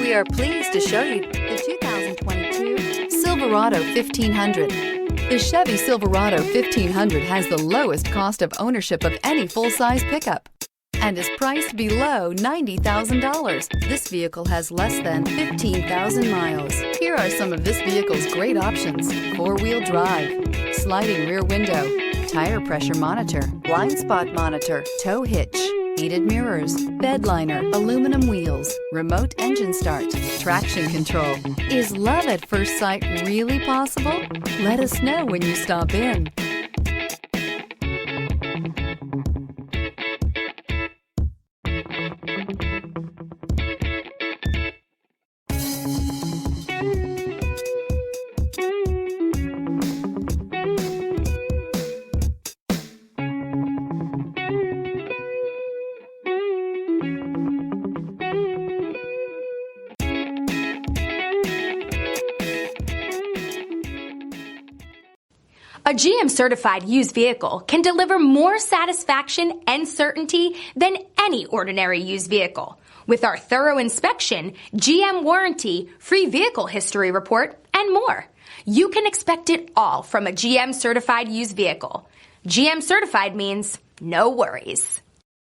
We are pleased to show you the 2022 Silverado 1500. The Chevy Silverado 1500 has the lowest cost of ownership of any full-size pickup and is priced below $90,000. This vehicle has less than 15,000 miles. Here are some of this vehicle's great options: four-wheel drive, sliding rear window, tire pressure monitor, blind spot monitor, tow hitch, heated mirrors, bed liner, aluminum wheels, remote engine start, traction control. Is love at first sight really possible? Let us know when you stop in. A GM-certified used vehicle can deliver more satisfaction and certainty than any ordinary used vehicle. With our thorough inspection, GM warranty, free vehicle history report, and more. You can expect it all from a GM-certified used vehicle. GM-certified means no worries.